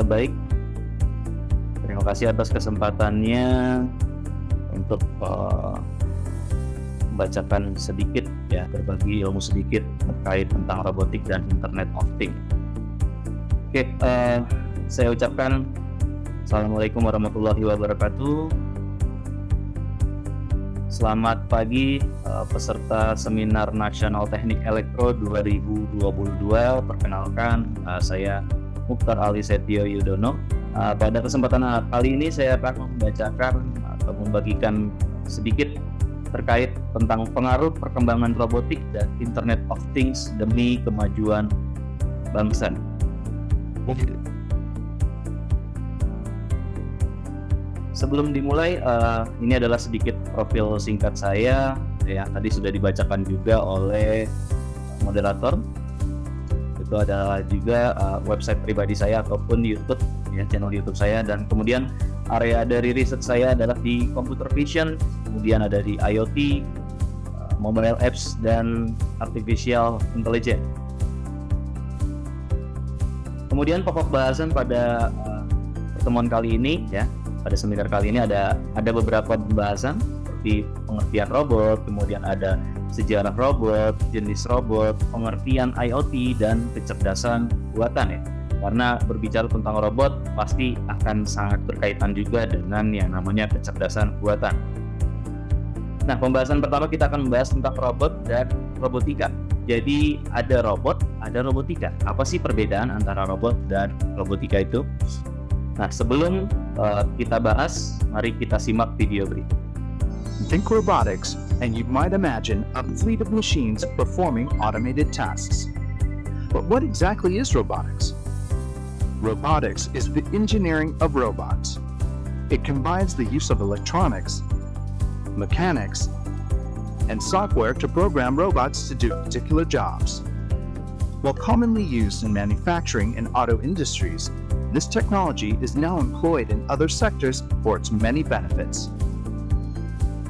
Baik. Terima kasih atas kesempatannya untuk membacakan sedikit ya, berbagi ilmu sedikit terkait tentang robotik dan Internet of Things. Oke, saya ucapkan Assalamualaikum warahmatullahi wabarakatuh. Selamat pagi peserta Seminar Nasional Teknik Elektro 2022. Perkenalkan, saya Mukhtar Ali Setio Yudono. Pada kesempatan kali ini saya akan membacakan atau membagikan sedikit terkait tentang pengaruh perkembangan robotik dan Internet of Things demi kemajuan bangsa. Sebelum dimulai, ini adalah sedikit profil singkat saya yang tadi sudah dibacakan juga oleh moderator. Itu adalah juga website pribadi saya ataupun YouTube, ya, channel YouTube saya, dan kemudian area dari riset saya adalah di computer vision, kemudian ada di IoT, mobile apps, dan artificial intelligence. Kemudian pokok bahasan pada pertemuan kali ini, ya, pada seminar kali ini ada beberapa pembahasan seperti pengertian robot, kemudian ada sejarah robot, jenis robot, pengertian IoT, dan kecerdasan buatan, ya. Karena berbicara tentang robot pasti akan sangat berkaitan juga dengan yang namanya kecerdasan buatan. Nah, pembahasan pertama kita akan membahas tentang robot dan robotika. Jadi ada robot, ada robotika. Apa sih perbedaan antara robot dan robotika itu? Nah, sebelum kita bahas, mari kita simak video berikut. Think robotics, and you might imagine a fleet of machines performing automated tasks. But what exactly is robotics? Robotics is the engineering of robots. It combines the use of electronics, mechanics, and software to program robots to do particular jobs. While commonly used in manufacturing and auto industries, this technology is now employed in other sectors for its many benefits.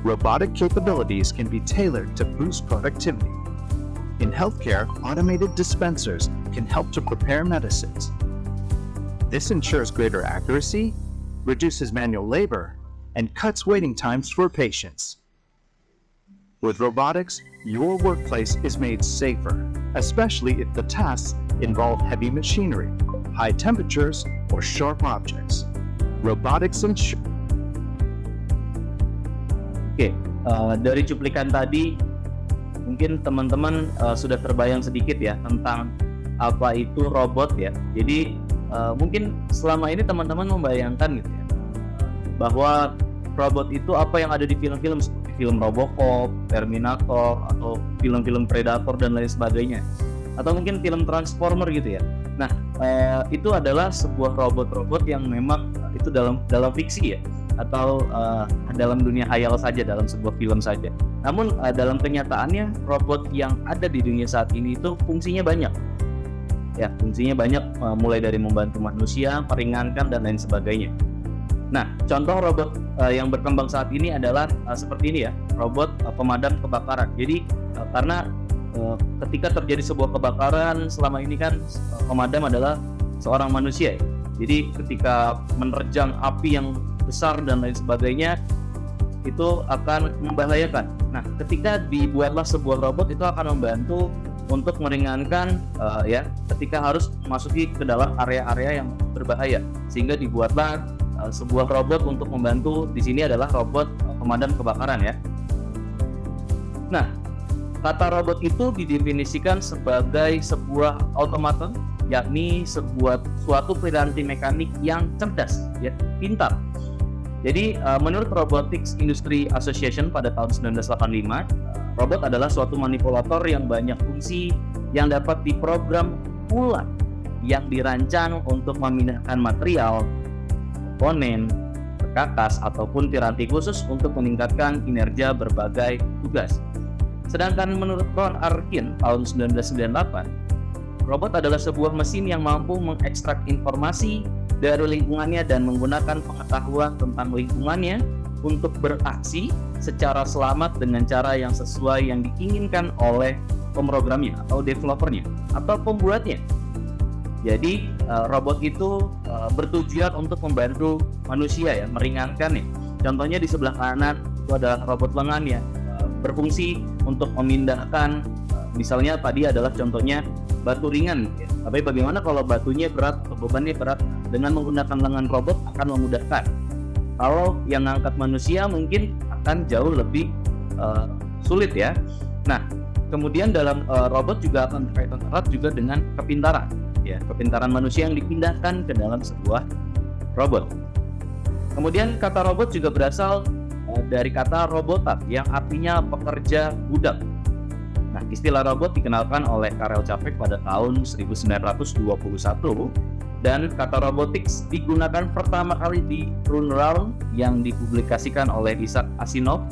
Robotic capabilities can be tailored to boost productivity. In healthcare, automated dispensers can help to prepare medicines. This ensures greater accuracy, reduces manual labor, and cuts waiting times for patients. With robotics, your workplace is made safer, especially if the tasks involve heavy machinery, high temperatures, or sharp objects. Robotics Oke, dari cuplikan tadi mungkin teman-teman sudah terbayang sedikit ya tentang apa itu robot, ya. Jadi mungkin selama ini teman-teman membayangkan gitu ya, bahwa robot itu apa yang ada di film-film seperti film Robocop, Terminator, atau film-film Predator dan lain sebagainya, atau mungkin film Transformer gitu ya. Nah, itu adalah sebuah robot-robot yang memang itu dalam fiksi ya, atau dalam dunia hayal saja, dalam sebuah film saja. Namun dalam kenyataannya robot yang ada di dunia saat ini itu fungsinya banyak. Ya, fungsinya banyak, mulai dari membantu manusia, meringankan, dan lain sebagainya. Nah, contoh robot yang berkembang saat ini adalah seperti ini ya, robot pemadam kebakaran. Jadi karena ketika terjadi sebuah kebakaran, selama ini kan pemadam adalah seorang manusia, ya. Jadi ketika menerjang api yang besar dan lain sebagainya, itu akan membahayakan. Nah, ketika dibuatlah sebuah robot, itu akan membantu untuk meringankan ya, ketika harus memasuki ke dalam area-area yang berbahaya, sehingga dibuatlah sebuah robot untuk membantu. Di sini adalah robot pemadam kebakaran, ya. Nah, kata robot itu didefinisikan sebagai sebuah automaton, yakni suatu piranti mekanik yang cerdas, ya, pintar. Jadi menurut Robotics Industry Association pada tahun 1985, robot adalah suatu manipulator yang banyak fungsi yang dapat diprogram ulang, yang dirancang untuk memindahkan material, komponen, perkakas, ataupun piranti khusus untuk meningkatkan kinerja berbagai tugas. Sedangkan menurut Ron Arkin tahun 1998, robot adalah sebuah mesin yang mampu mengekstrak informasi dari lingkungannya dan menggunakan pengetahuan tentang lingkungannya untuk beraksi secara selamat dengan cara yang sesuai yang diinginkan oleh pemrogramnya atau developernya atau pembuatnya. Jadi robot itu bertujuan untuk membantu manusia ya, meringankan nih. Contohnya di sebelah kanan itu adalah robot lengan ya, berfungsi untuk memindahkan misalnya tadi adalah contohnya batu ringan ya. Tapi bagaimana kalau batunya berat atau bebannya berat, dengan menggunakan lengan robot akan memudahkan. Kalau yang ngangkat manusia mungkin akan jauh lebih sulit ya. Nah, kemudian dalam robot juga akan berkaitan erat juga dengan kepintaran ya, kepintaran manusia yang dipindahkan ke dalam sebuah robot. Kemudian kata robot juga berasal dari kata robotat yang artinya pekerja budak. Nah, istilah robot dikenalkan oleh Karel Čapek pada tahun 1921 dan kata robotics digunakan pertama kali di Rundown yang dipublikasikan oleh Isaac Asimov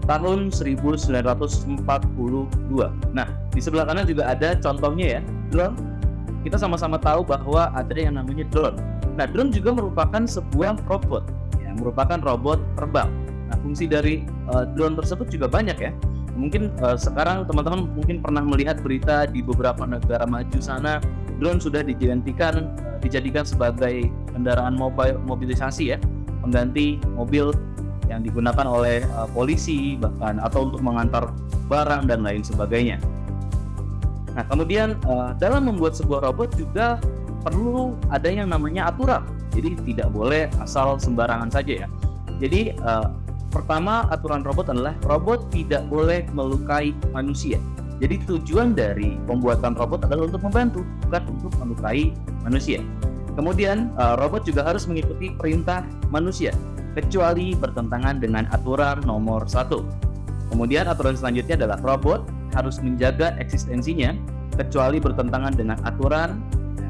tahun 1942. Nah, di sebelah kanan juga ada contohnya ya, drone. Kita sama-sama tahu bahwa ada yang namanya drone. Nah, drone juga merupakan sebuah robot, ya, merupakan robot terbang. Nah, fungsi dari drone tersebut juga banyak ya. Mungkin sekarang teman-teman mungkin pernah melihat berita di beberapa negara maju sana, drone sudah dijadikan sebagai kendaraan mobilisasi ya, pengganti mobil yang digunakan oleh polisi bahkan atau untuk mengantar barang dan lain sebagainya. Nah, kemudian dalam membuat sebuah robot juga perlu ada yang namanya aturan. Jadi tidak boleh asal sembarangan saja ya. Jadi pertama, aturan robot adalah robot tidak boleh melukai manusia. Jadi tujuan dari pembuatan robot adalah untuk membantu, bukan untuk melukai manusia. Kemudian robot juga harus mengikuti perintah manusia, kecuali bertentangan dengan aturan nomor 1. Kemudian aturan selanjutnya adalah robot harus menjaga eksistensinya, kecuali bertentangan dengan aturan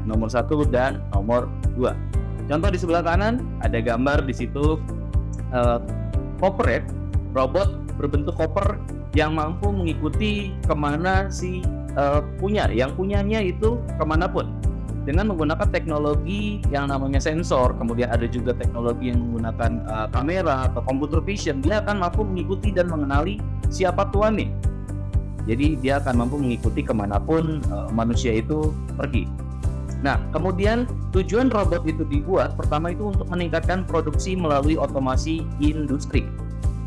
nomor 1 dan nomor 2. Contoh di sebelah kanan ada gambar di situ koper, robot berbentuk koper yang mampu mengikuti kemana si yang punyanya itu kemanapun dengan menggunakan teknologi yang namanya sensor. Kemudian ada juga teknologi yang menggunakan kamera atau computer vision. Dia akan mampu mengikuti dan mengenali siapa tuannya. Jadi dia akan mampu mengikuti kemanapun manusia itu pergi. Nah, kemudian tujuan robot itu dibuat pertama itu untuk meningkatkan produksi melalui otomasi industri.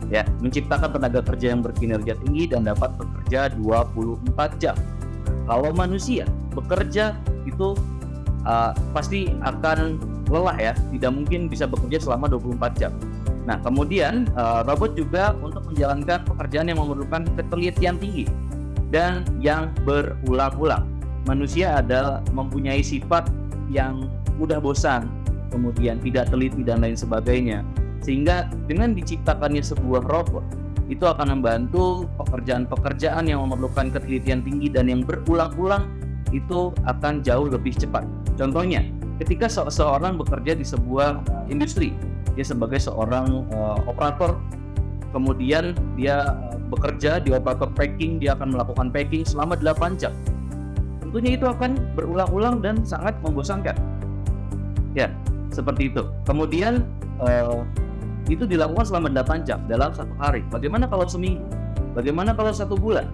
Ya, menciptakan tenaga kerja yang berkinerja tinggi dan dapat bekerja 24 jam. Kalau manusia bekerja itu pasti akan lelah ya, tidak mungkin bisa bekerja selama 24 jam. Nah, kemudian robot juga untuk menjalankan pekerjaan yang memerlukan ketelitian tinggi dan yang berulang-ulang. Manusia adalah mempunyai sifat yang mudah bosan, kemudian tidak teliti dan lain sebagainya. Sehingga dengan diciptakannya sebuah robot, itu akan membantu pekerjaan-pekerjaan yang memerlukan ketelitian tinggi dan yang berulang-ulang itu akan jauh lebih cepat. Contohnya, ketika seseorang bekerja di sebuah industri, dia sebagai seorang operator, kemudian dia bekerja di operator packing, dia akan melakukan packing selama 8 jam. Tentunya itu akan berulang-ulang dan sangat membosankan. Ya, seperti itu. Kemudian itu dilakukan selama 8 jam dalam satu hari. Bagaimana kalau seminggu? Bagaimana kalau 1 bulan?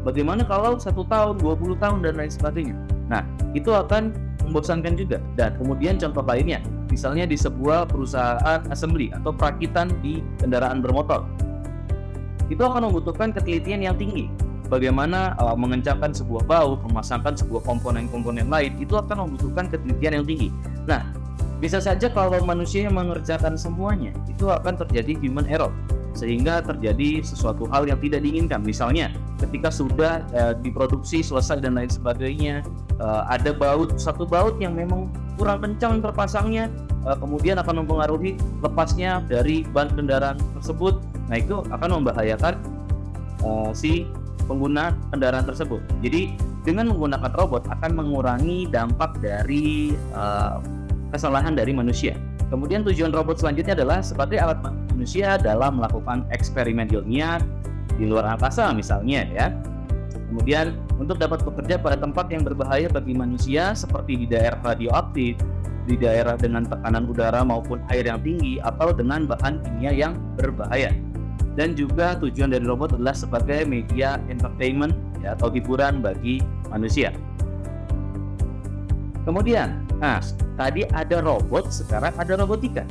Bagaimana kalau 1 tahun, 20 tahun dan lain sebagainya? Nah, itu akan membosankan juga. Dan kemudian contoh lainnya, misalnya di sebuah perusahaan assembly atau perakitan di kendaraan bermotor, itu akan membutuhkan ketelitian yang tinggi. Bagaimana mengencangkan sebuah baut, memasangkan sebuah komponen-komponen lain, itu akan membutuhkan ketelitian yang tinggi. Nah, bisa saja kalau manusia yang mengerjakan semuanya, itu akan terjadi human error, sehingga terjadi sesuatu hal yang tidak diinginkan. Misalnya, ketika sudah diproduksi, selesai dan lain sebagainya, ada satu baut yang memang kurang kencang terpasangnya, kemudian akan mempengaruhi lepasnya dari ban kendaraan tersebut. Nah, itu akan membahayakan si pengguna kendaraan tersebut. Jadi dengan menggunakan robot akan mengurangi dampak dari kesalahan dari manusia. Kemudian tujuan robot selanjutnya adalah sebagai alat manusia dalam melakukan eksperimen ilmiah di luar angkasa misalnya ya. Kemudian untuk dapat bekerja pada tempat yang berbahaya bagi manusia seperti di daerah radioaktif, di daerah dengan tekanan udara maupun air yang tinggi atau dengan bahan kimia yang berbahaya. Dan juga tujuan dari robot adalah sebagai media entertainment ya, atau hiburan bagi manusia. Kemudian, tadi ada robot, sekarang ada robotika.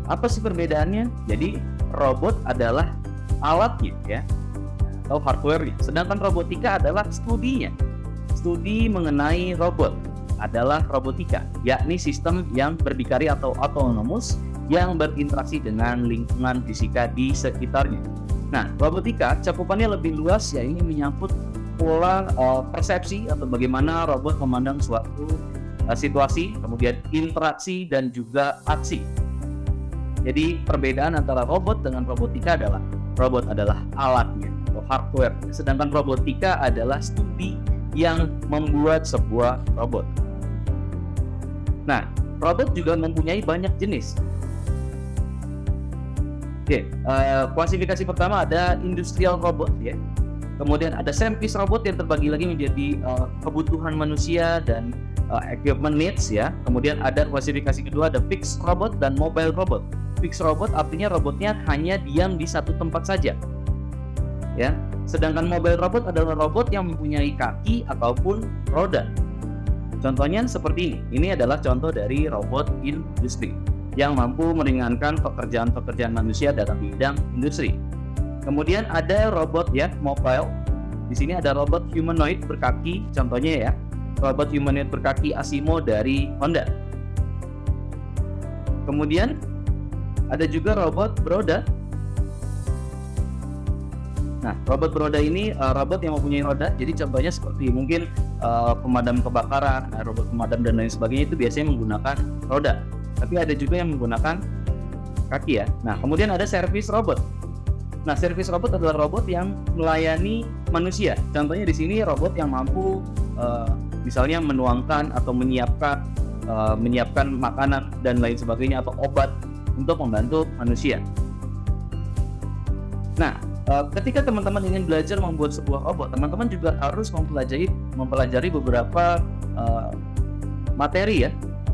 Apa sih perbedaannya? Jadi robot adalah alatnya ya, atau hardware-nya. Sedangkan robotika adalah studinya. Studi mengenai robot adalah robotika, yakni sistem yang berdikari atau autonomous yang berinteraksi dengan lingkungan fisika di sekitarnya. Nah, robotika cakupannya lebih luas, ya, ini menyangkut pola persepsi atau bagaimana robot memandang suatu situasi, kemudian interaksi dan juga aksi. Jadi perbedaan antara robot dengan robotika adalah robot adalah alatnya atau hardware, sedangkan robotika adalah studi yang membuat sebuah robot. Nah, robot juga mempunyai banyak jenis. Oke, klasifikasi pertama ada industrial robot ya. Kemudian ada service robot yang terbagi lagi menjadi kebutuhan manusia dan equipment needs ya. Kemudian ada klasifikasi kedua ada fixed robot dan mobile robot. Fixed robot artinya robotnya hanya diam di satu tempat saja. Ya. Sedangkan mobile robot adalah robot yang mempunyai kaki ataupun roda. Contohnya seperti ini. Ini adalah contoh dari robot industri yang mampu meringankan pekerjaan-pekerjaan manusia dalam bidang industri. Kemudian ada robot ya, mobile. Di sini ada robot humanoid berkaki, contohnya ya, robot humanoid berkaki Asimo dari Honda. Kemudian ada juga robot beroda. Nah, robot beroda ini robot yang mempunyai roda. Jadi contohnya seperti mungkin pemadam kebakaran, robot pemadam dan lain sebagainya itu biasanya menggunakan roda. Tapi ada juga yang menggunakan kaki ya. Nah, kemudian ada service robot. Nah, service robot adalah robot yang melayani manusia. Contohnya di sini robot yang mampu misalnya menuangkan atau menyiapkan makanan dan lain sebagainya atau obat untuk membantu manusia. Nah, ketika teman-teman ingin belajar membuat sebuah robot, teman-teman juga harus mempelajari beberapa materi ya,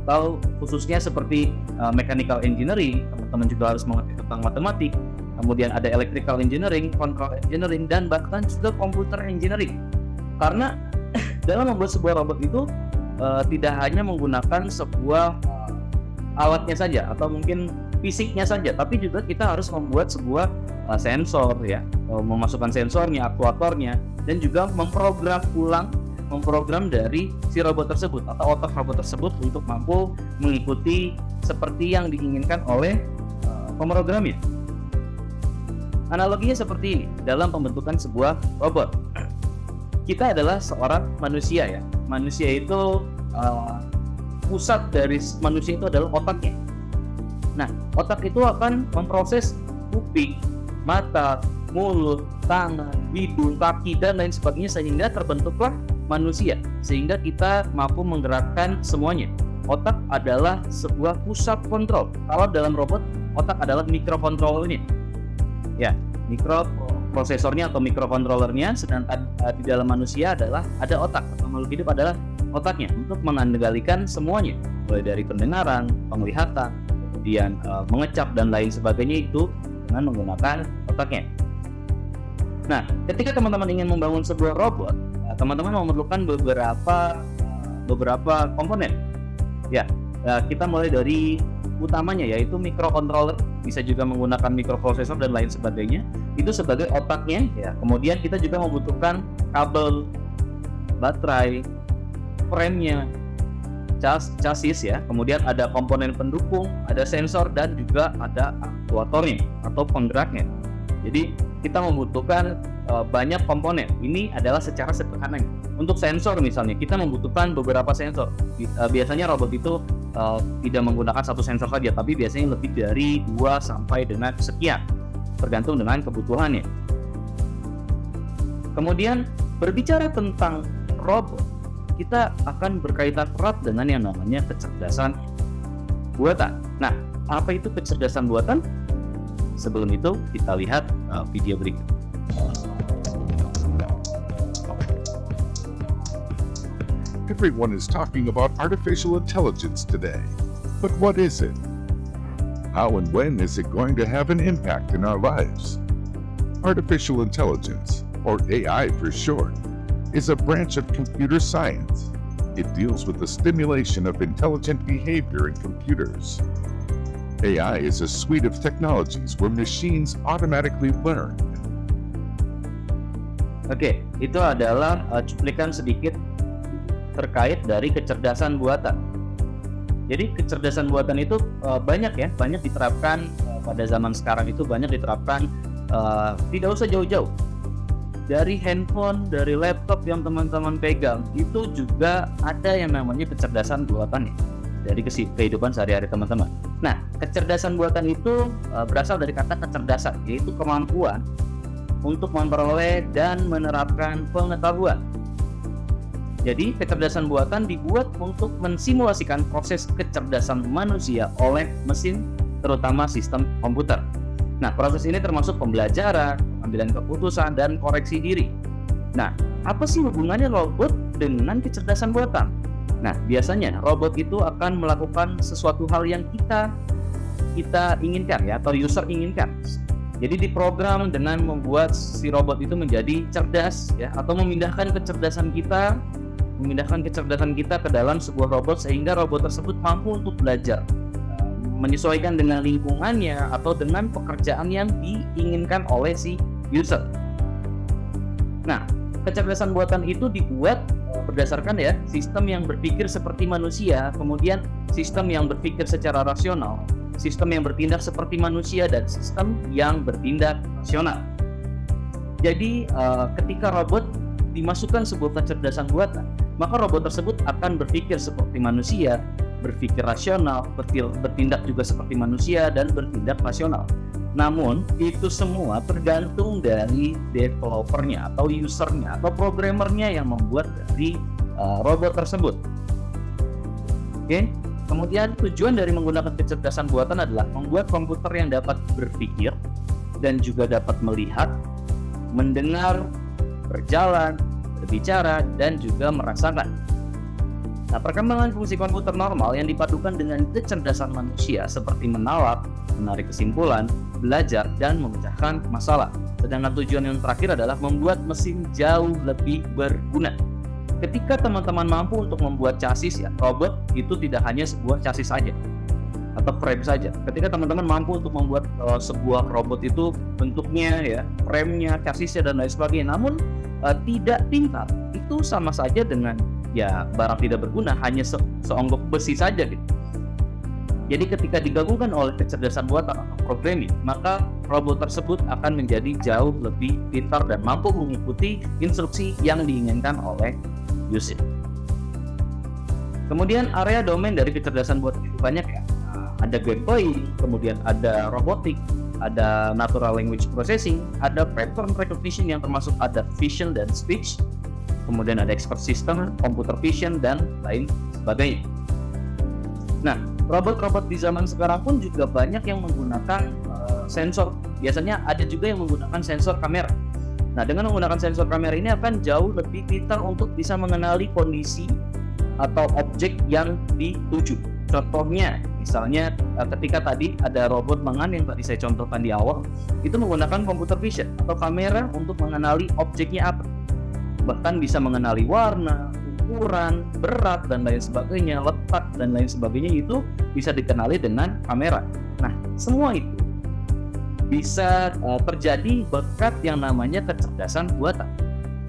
atau khususnya seperti mechanical engineering. Teman-teman juga harus mengerti tentang matematik. Kemudian ada electrical engineering, control engineering, dan bahkan juga computer engineering. Karena dalam membuat sebuah robot itu tidak hanya menggunakan sebuah alatnya saja atau mungkin fisiknya saja, tapi juga kita harus membuat sebuah sensor ya, memasukkan sensornya, aktuatornya, dan juga memprogram dari si robot tersebut atau otak robot tersebut untuk mampu mengikuti seperti yang diinginkan oleh pemrogramnya. Analoginya seperti ini dalam pembentukan sebuah robot. Kita adalah seorang manusia ya. Manusia itu pusat dari manusia itu adalah otaknya. Nah, otak itu akan memproses kuping, mata, mulut, tangan, hidung, kaki, dan lain sebagainya sehingga terbentuklah manusia. Sehingga kita mampu menggerakkan semuanya. Otak adalah sebuah pusat kontrol. Kalau dalam robot, otak adalah microcontrollernya. Ya, mikroprosesornya atau microcontrollernya, sedangkan di dalam manusia adalah ada otak atau makhluk hidup adalah otaknya untuk mengendalikan semuanya, mulai dari pendengaran, penglihatan, kemudian mengecap dan lain sebagainya itu dengan menggunakan otaknya. Nah, ketika teman-teman ingin membangun sebuah robot, teman-teman memerlukan beberapa komponen. Ya, kita mulai dari utamanya yaitu microcontroller, bisa juga menggunakan microprosesor dan lain sebagainya. Itu sebagai otaknya ya. Kemudian kita juga membutuhkan kabel, baterai, frame-nya, chassis ya. Kemudian ada komponen pendukung, ada sensor dan juga ada aktuatornya atau penggeraknya. Jadi kita membutuhkan banyak komponen. Ini adalah secara sederhana. Untuk sensor misalnya, kita membutuhkan beberapa sensor. Biasanya robot itu tidak menggunakan satu sensor saja, tapi biasanya lebih dari 2 sampai dengan sekian, tergantung dengan kebutuhannya. Kemudian berbicara tentang robot, kita akan berkaitan erat dengan yang namanya kecerdasan buatan. Nah, apa itu kecerdasan buatan? Sebelum itu, kita lihat video berikut. Everyone is talking about artificial intelligence today. But what is it? How and when is it going to have an impact in our lives? Artificial intelligence, or AI for short, is a branch of computer science. It deals with the stimulation of intelligent behavior in computers. AI is a suite of technologies where machines automatically learn. Oke, itu adalah cuplikan sedikit terkait dari kecerdasan buatan. Jadi kecerdasan buatan itu banyak diterapkan pada zaman sekarang itu banyak diterapkan, tidak usah jauh-jauh. Dari handphone, dari laptop yang teman-teman pegang, itu juga ada yang namanya kecerdasan buatan dari kehidupan sehari-hari teman-teman. Nah, kecerdasan buatan itu berasal dari kata kecerdasan, yaitu kemampuan untuk memperoleh dan menerapkan pengetahuan. Jadi, kecerdasan buatan dibuat untuk mensimulasikan proses kecerdasan manusia oleh mesin, terutama sistem komputer. Nah, proses ini termasuk pembelajaran, pengambilan keputusan, dan koreksi diri. Nah, apa sih hubungannya robot dengan kecerdasan buatan? Nah, biasanya robot itu akan melakukan sesuatu hal yang kita inginkan atau user inginkan. Jadi diprogram dengan membuat si robot itu menjadi cerdas atau memindahkan kecerdasan kita ke dalam sebuah robot sehingga robot tersebut mampu untuk belajar, menyesuaikan dengan lingkungannya atau dengan pekerjaan yang diinginkan oleh si user. Nah, kecerdasan buatan itu dibuat berdasarkan sistem yang berpikir seperti manusia, kemudian sistem yang berpikir secara rasional, sistem yang bertindak seperti manusia, dan sistem yang bertindak rasional. Jadi ketika robot dimasukkan sebuah kecerdasan buatan, maka robot tersebut akan berpikir seperti manusia, berpikir rasional, bertindak juga seperti manusia, dan bertindak rasional. Namun itu semua tergantung dari developernya atau usernya atau programmernya yang membuat dari robot tersebut. Oke. Kemudian tujuan dari menggunakan kecerdasan buatan adalah membuat komputer yang dapat berpikir dan juga dapat melihat, mendengar, berjalan, berbicara, dan juga merasakan. Nah, perkembangan fungsi komputer normal yang dipadukan dengan kecerdasan manusia seperti menalar, menarik kesimpulan, belajar, dan memecahkan masalah. Sedangkan tujuan yang terakhir adalah membuat mesin jauh lebih berguna. Ketika teman-teman mampu untuk membuat chassis robot itu tidak hanya sebuah chassis saja atau frame saja. Ketika teman-teman mampu untuk membuat sebuah robot itu bentuknya frame-nya, chassisnya, dan lain sebagainya, namun tidak pintar, itu sama saja dengan barang tidak berguna, hanya seonggok besi saja gitu. Jadi ketika digabungkan oleh kecerdasan buatan atau programming, maka robot tersebut akan menjadi jauh lebih pintar dan mampu mengikuti instruksi yang diinginkan oleh user. Kemudian area domain dari kecerdasan buatan itu banyak Ada gameplay, kemudian ada robotik, ada natural language processing, ada pattern recognition yang termasuk ada vision dan speech, kemudian ada expert system, computer vision, dan lain sebagainya. Nah, robot-robot di zaman sekarang pun juga banyak yang menggunakan sensor. Biasanya ada juga yang menggunakan sensor kamera. Nah, dengan menggunakan sensor kamera ini akan jauh lebih pintar untuk bisa mengenali kondisi atau objek yang dituju. Contohnya, misalnya ketika tadi ada robot mangan yang tadi saya contohkan di awal, itu menggunakan computer vision atau kamera untuk mengenali objeknya apa. Bahkan bisa mengenali warna, ukuran, berat, dan lain sebagainya, letak, dan lain sebagainya, itu bisa dikenali dengan kamera. Nah, semua itu bisa terjadi berkat yang namanya kecerdasan buatan.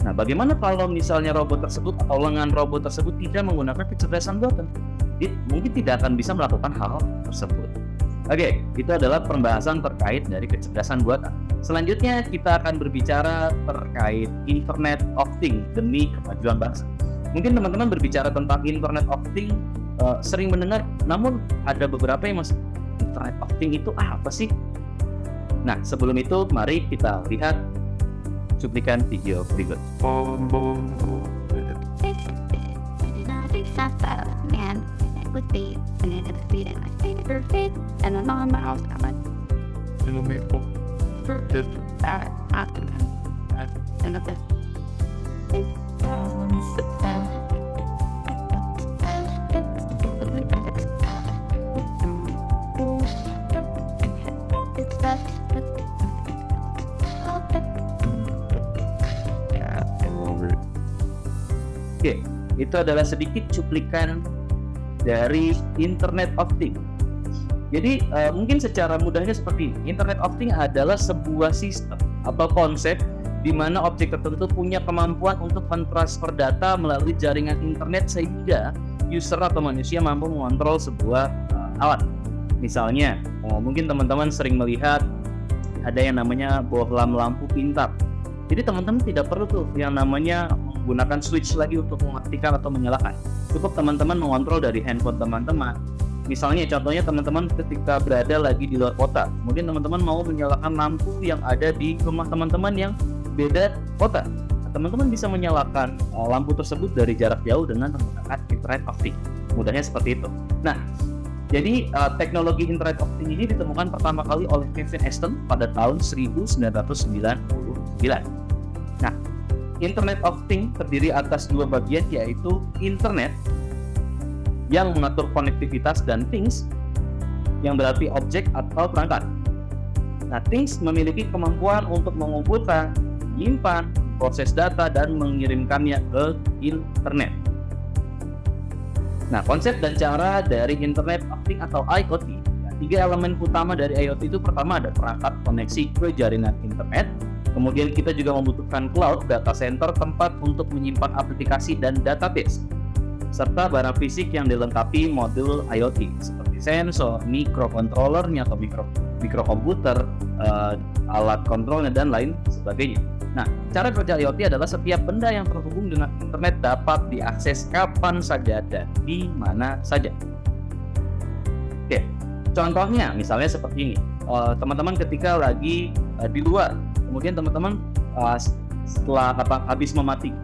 Nah, bagaimana kalau misalnya robot tersebut atau lengan robot tersebut tidak menggunakan kecerdasan buatan? Dia mungkin tidak akan bisa melakukan hal tersebut. Oke, itu adalah pembahasan terkait dari kecerdasan buatan. Selanjutnya kita akan berbicara terkait Internet of Things demi kemajuan bangsa. Mungkin teman-teman berbicara tentang Internet of Things sering mendengar, namun ada beberapa yang masih Internet of Things itu apa sih? Nah, sebelum itu mari kita lihat cuplikan video berikut. Oke, itu adalah sedikit cuplikan dari Internet of Things. Jadi mungkin secara mudahnya seperti ini. Internet of Things adalah sebuah sistem atau konsep di mana objek tertentu punya kemampuan untuk mentransfer data melalui jaringan internet sehingga user atau manusia mampu mengontrol sebuah alat. Misalnya, mungkin teman-teman sering melihat ada yang namanya bohlam lampu pintar. Jadi teman-teman tidak perlu tuh yang namanya menggunakan switch lagi untuk mematikan atau menyalakan. Cukup teman-teman mengontrol dari handphone teman-teman. Misalnya contohnya teman-teman ketika berada lagi di luar kota, kemudian teman-teman mau menyalakan lampu yang ada di rumah teman-teman yang beda kota. Teman-teman bisa menyalakan lampu tersebut dari jarak jauh dengan menggunakan Internet of Things. Mudahnya seperti itu. Nah, jadi teknologi Internet of Things ini ditemukan pertama kali oleh Kevin Ashton pada tahun 1999. Nah, Internet of Things terdiri atas dua bagian, yaitu Internet yang mengatur konektivitas dan things yang berarti objek atau perangkat. Nah, things memiliki kemampuan untuk mengumpulkan, menyimpan, proses data dan mengirimkannya ke internet. Nah, konsep dan cara dari Internet of Things atau IoT. Tiga elemen utama dari IoT itu pertama ada perangkat koneksi ke jaringan internet. Kemudian kita juga membutuhkan cloud, data center, tempat untuk menyimpan aplikasi dan database, serta barang fisik yang dilengkapi modul IoT seperti sensor, microcontrollernya atau mikrokomputer, alat kontrolnya dan lain sebagainya. Nah, cara kerja IoT adalah setiap benda yang terhubung dengan internet dapat diakses kapan saja dan di mana saja. Oke, contohnya misalnya seperti ini. Teman-teman ketika lagi di luar, kemudian teman-teman setelah habis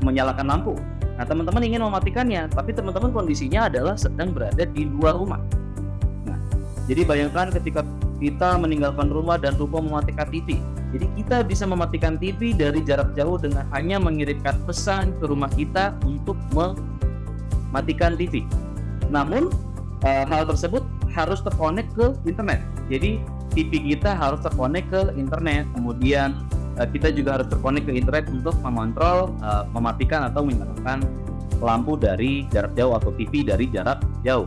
menyalakan lampu, nah teman-teman ingin mematikannya, tapi teman-teman kondisinya adalah sedang berada di luar rumah. Nah, jadi bayangkan ketika kita meninggalkan rumah dan lupa mematikan TV. Jadi kita bisa mematikan TV dari jarak jauh dengan hanya mengirimkan pesan ke rumah kita untuk mematikan TV. Namun hal tersebut harus terkonek ke internet. Jadi TV kita harus terkonek ke internet. Kemudian kita juga harus terkonek ke internet untuk mengontrol, mematikan atau menyalakan lampu dari jarak jauh atau TV dari jarak jauh.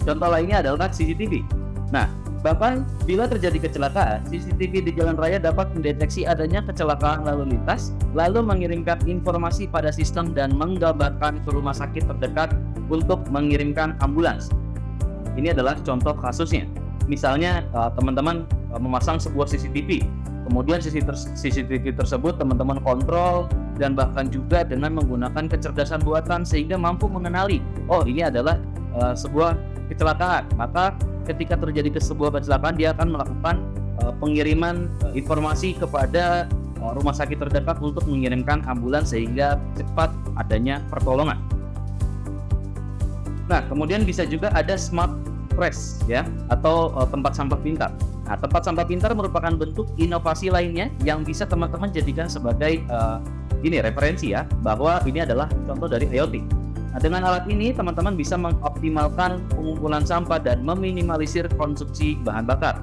Contoh lainnya adalah CCTV. Nah, bahkan bila terjadi kecelakaan, CCTV di jalan raya dapat mendeteksi adanya kecelakaan lalu lintas, lalu mengirimkan informasi pada sistem dan menggambarkan ke rumah sakit terdekat untuk mengirimkan ambulans. Ini adalah contoh kasusnya. Misalnya teman-teman memasang sebuah CCTV, kemudian CCTV tersebut teman-teman kontrol dan bahkan juga dengan menggunakan kecerdasan buatan sehingga mampu mengenali, oh ini adalah sebuah kecelakaan. Maka ketika terjadi sebuah kecelakaan, dia akan melakukan pengiriman informasi kepada rumah sakit terdekat untuk mengirimkan ambulans sehingga cepat adanya pertolongan. Nah, kemudian bisa juga ada smart trash ya, atau tempat sampah pintar. Nah, tempat sampah pintar merupakan bentuk inovasi lainnya yang bisa teman-teman jadikan sebagai referensi ya, bahwa ini adalah contoh dari IoT. Nah, dengan alat ini teman-teman bisa mengoptimalkan pengumpulan sampah dan meminimalisir konsumsi bahan bakar.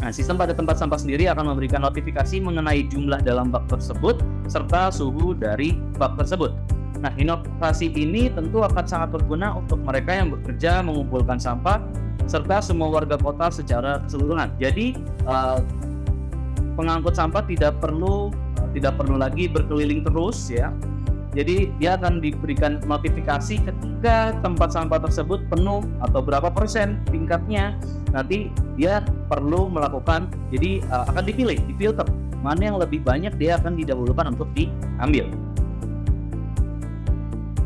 Nah, sistem pada tempat sampah sendiri akan memberikan notifikasi mengenai jumlah dalam bak tersebut serta suhu dari bak tersebut. Nah, inovasi ini tentu akan sangat berguna untuk mereka yang bekerja mengumpulkan sampah serta semua warga kota secara keseluruhan. Jadi pengangkut sampah tidak perlu lagi berkeliling terus ya. Jadi dia akan diberikan notifikasi ketika tempat sampah tersebut penuh atau berapa persen tingkatnya. Nanti dia perlu melakukan, jadi akan difilter mana yang lebih banyak, dia akan didahulukan untuk diambil.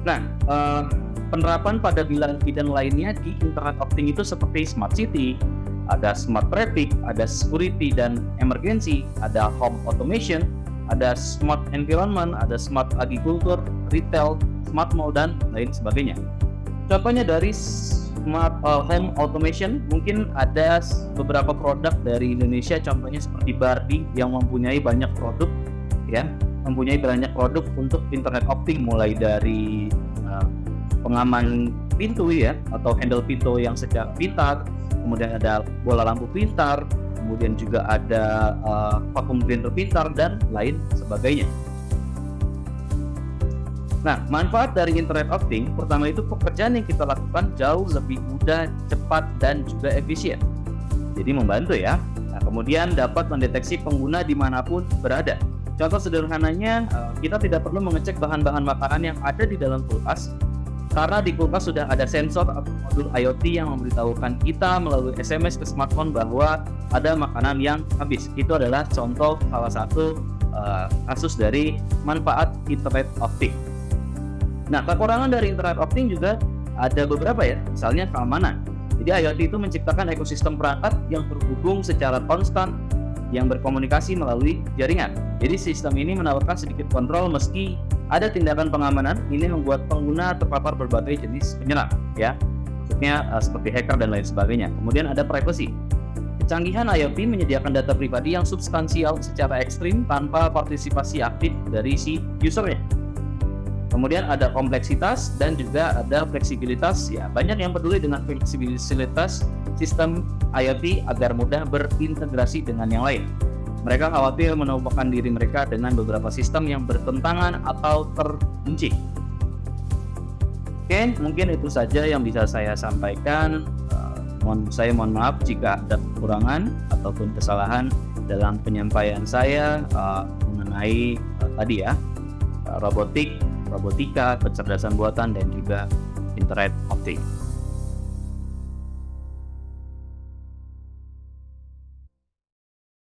Nah, penerapan pada bidang lainnya di Internet of Things itu seperti smart city, ada smart traffic, ada security dan emergency, ada home automation, ada smart environment, ada smart agriculture, retail, smart mall dan lain sebagainya. Contohnya dari smart home automation, mungkin ada beberapa produk dari Indonesia, contohnya seperti Bardi yang mempunyai banyak produk ya, mempunyai banyak produk untuk Internet of Things, mulai dari pengaman pintu ya, atau handle pintu yang secara pintar, kemudian ada bola lampu pintar, kemudian juga ada vacuum cleaner pintar dan lain sebagainya. Nah, manfaat dari Internet of Things pertama itu pekerjaan yang kita lakukan jauh lebih mudah, cepat, dan juga efisien. Jadi membantu ya. Nah, kemudian dapat mendeteksi pengguna dimanapun berada. Contoh sederhananya, kita tidak perlu mengecek bahan-bahan makanan yang ada di dalam kulkas, karena di kulkas sudah ada sensor atau modul IoT yang memberitahukan kita melalui SMS ke smartphone bahwa ada makanan yang habis. Itu adalah contoh salah satu kasus dari manfaat Internet of Things. Nah, kekurangan dari Internet of Things juga ada beberapa ya, misalnya keamanan. Jadi IoT itu menciptakan ekosistem perangkat yang terhubung secara konstan yang berkomunikasi melalui jaringan. Jadi sistem ini menawarkan sedikit kontrol meski ada tindakan pengamanan. Ini membuat pengguna terpapar berbagai jenis penyerang ya. Maksudnya seperti hacker dan lain sebagainya. Kemudian ada privacy. Kecanggihan IoT menyediakan data pribadi yang substansial secara ekstrim tanpa partisipasi aktif dari si usernya. Kemudian ada kompleksitas dan juga ada fleksibilitas. Ya, banyak yang peduli dengan fleksibilitas sistem IoT agar mudah berintegrasi dengan yang lain. Mereka khawatir menumpahkan diri mereka dengan beberapa sistem yang bertentangan atau terkunci. Oke, mungkin itu saja yang bisa saya sampaikan. Saya mohon maaf jika ada kekurangan ataupun kesalahan dalam penyampaian saya mengenai tadi ya, robotika, kecerdasan buatan, dan juga Internet of Things.